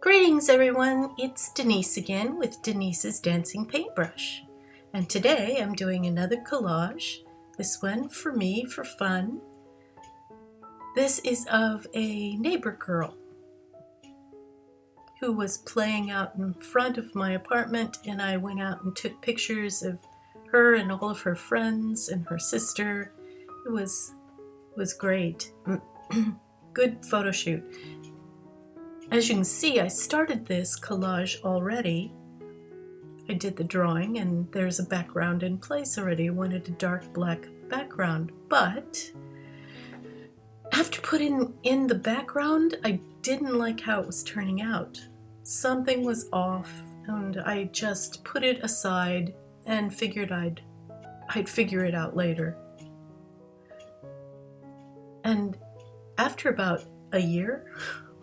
Greetings everyone, it's Denise again with Denise's Dancing Paintbrush. And today I'm doing another collage, this one for me for fun. This is of a neighbor girl who was playing out in front of my apartment, and I went out and took pictures of her and all of her friends and her sister. It was great. Good photo shoot. As you can see, I started this collage already. I did the drawing and there's a background in place already. I wanted a dark black background, but after putting in the background, I didn't like how it was turning out. Something was off and I just put it aside and figured I'd figure it out later. And after about a year,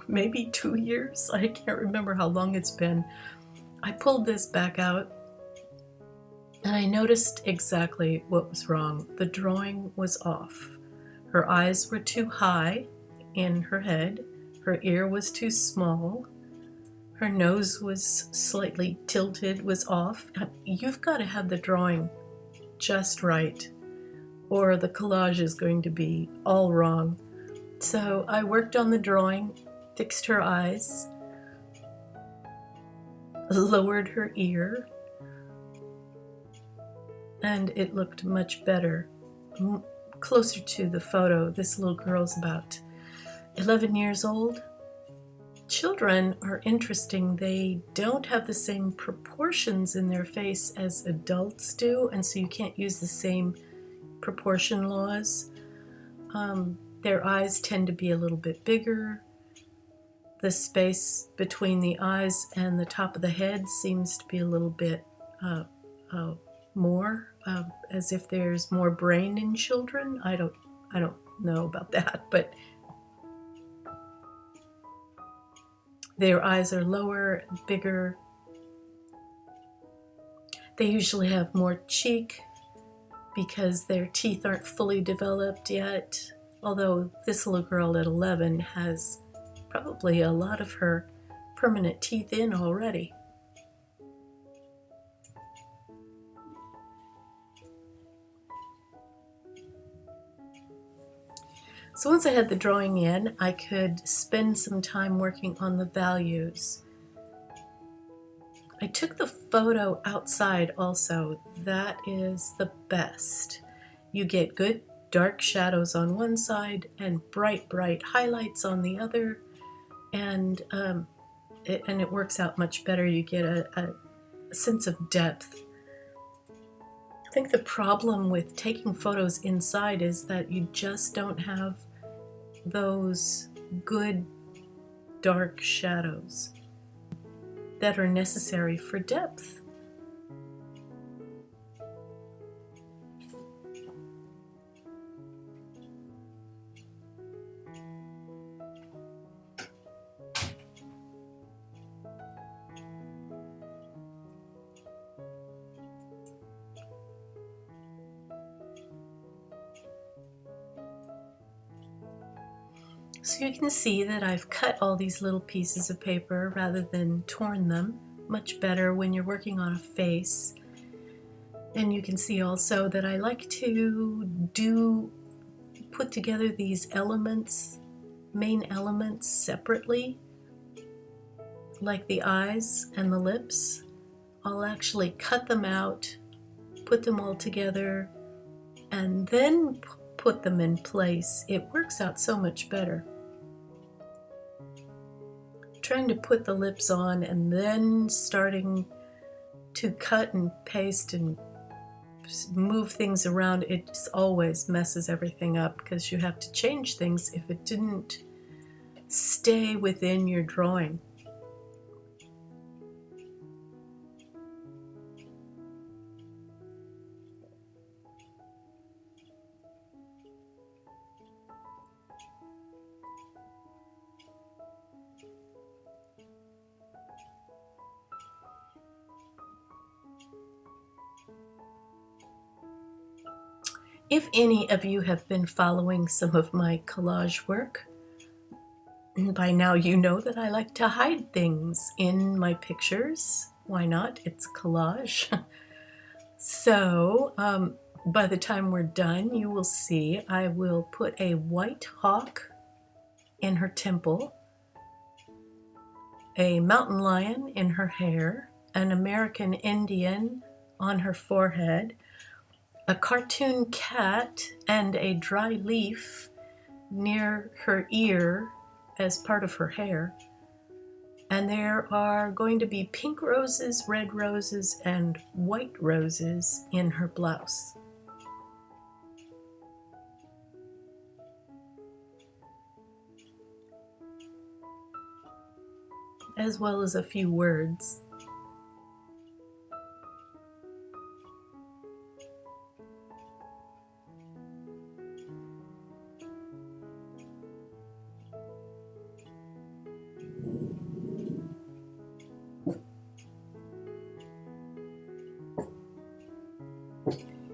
maybe 2 years, I can't remember how long it's been, I pulled this back out and I noticed exactly what was wrong. The drawing was off. Her eyes were too high in her head, her ear was too small, her nose was slightly tilted, was off. You've got to have the drawing just right, or the collage is going to be all wrong. So I worked on the drawing, fixed her eyes, lowered her ear, and it looked much better, closer to the photo. This little girl's about 11 years old. Children are interesting. They don't have the same proportions in their face as adults do, and so you can't use the same proportion laws. Their eyes tend to be a little bit bigger. The space between the eyes and the top of the head seems to be a little bit more, as if there's more brain in children. I don't know about that, but their eyes are lower, bigger. They usually have more cheek because their teeth aren't fully developed yet, although this little girl at 11 has probably a lot of her permanent teeth in already. So once I had the drawing in, I could spend some time working on the values. I took the photo outside also. That is the best. You get good dark shadows on one side and bright highlights on the other. And it works out much better. You get a sense of depth. I think the problem with taking photos inside is that you just don't have those good dark shadows that are necessary for depth. So you can see that I've cut all these little pieces of paper rather than torn them. Much better when you're working on a face. And you can see also that I like to put together these elements, main elements, separately, like the eyes and the lips. I'll actually cut them out, put them all together, and then put them in place. It works out so much better. Trying to put the lips on and then starting to cut and paste and move things around, it just always messes everything up because you have to change things if it didn't stay within your drawing. If any of you have been following some of my collage work, By now you know that I like to hide things in my pictures. Why not? It's a collage. So by the time we're done, you will see I will put a white hawk in her temple, a mountain lion in her hair, an American Indian on her forehead, a cartoon cat, and a dry leaf near her ear as part of her hair. And there are going to be pink roses, red roses, and white roses in her blouse. As well as a few words.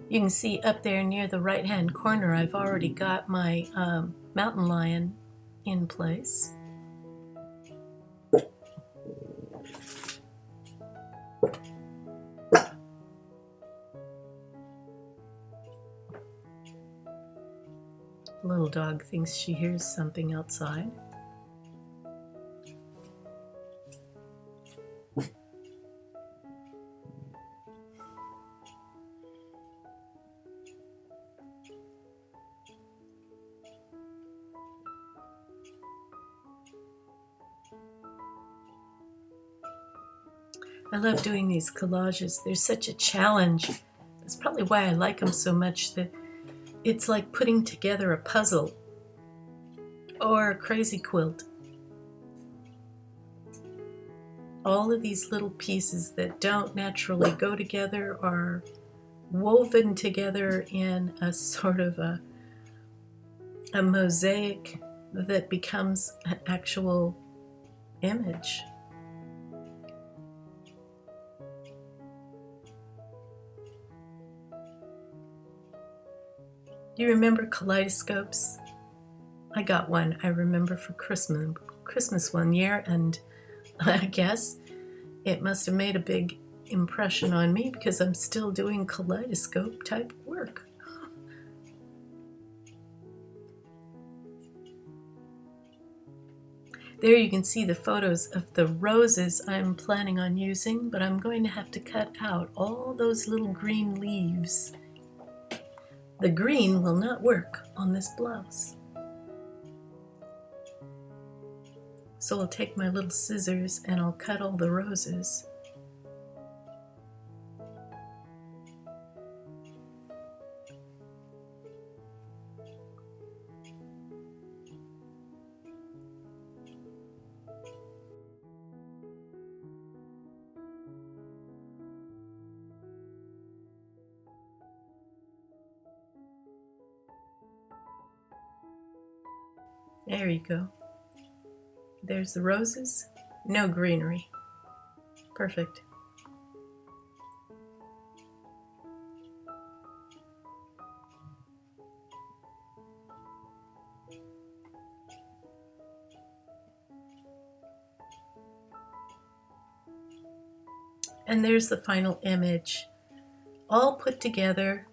You can see up there near the right-hand corner, I've already got my mountain lion in place. The little dog thinks she hears something outside. I love doing these collages. They're such a challenge. That's probably why I like them so much. That it's like putting together a puzzle or a crazy quilt. All of these little pieces that don't naturally go together are woven together in a sort of a mosaic that becomes an actual image. Do you remember kaleidoscopes? I got one, I remember, for Christmas one year, and I guess it must have made a big impression on me because I'm still doing kaleidoscope type work. There you can see the photos of the roses I'm planning on using, but I'm going to have to cut out all those little green leaves. The green will not work on this blouse. So I'll take my little scissors and I'll cut all the roses. There you go. There's the roses. No greenery. Perfect. And there's the final image, all put together.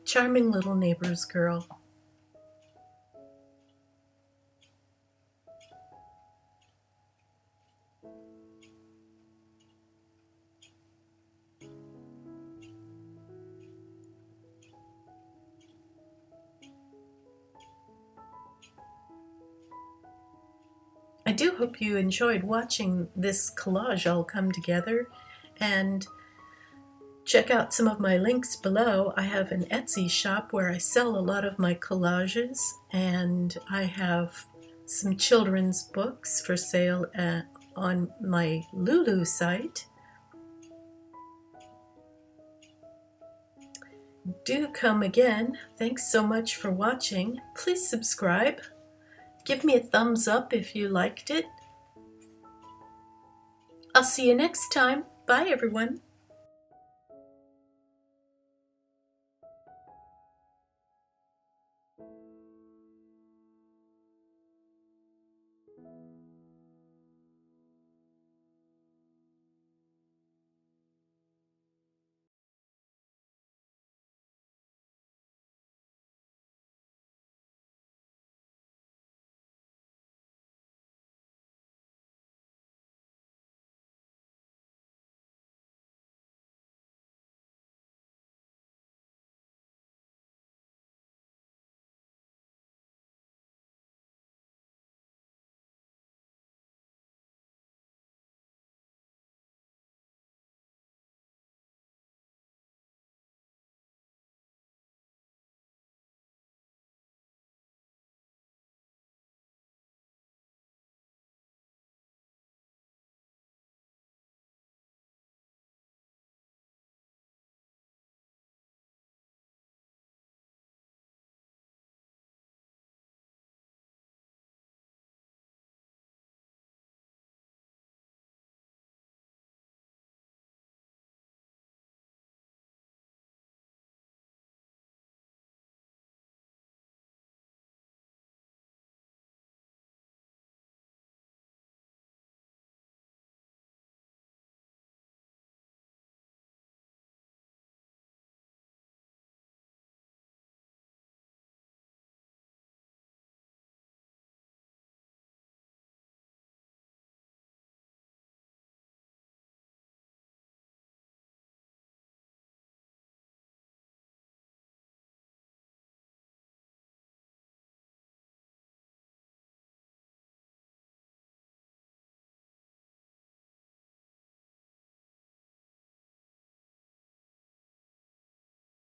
Charming little neighbor's girl. I do hope you enjoyed watching this collage all come together, and check out some of my links below. I have an Etsy shop where I sell a lot of my collages, and I have some children's books for sale on my Lulu site. Do come again. Thanks so much for watching. Please subscribe. Give me a thumbs up if you liked it. I'll see you next time. Bye, everyone.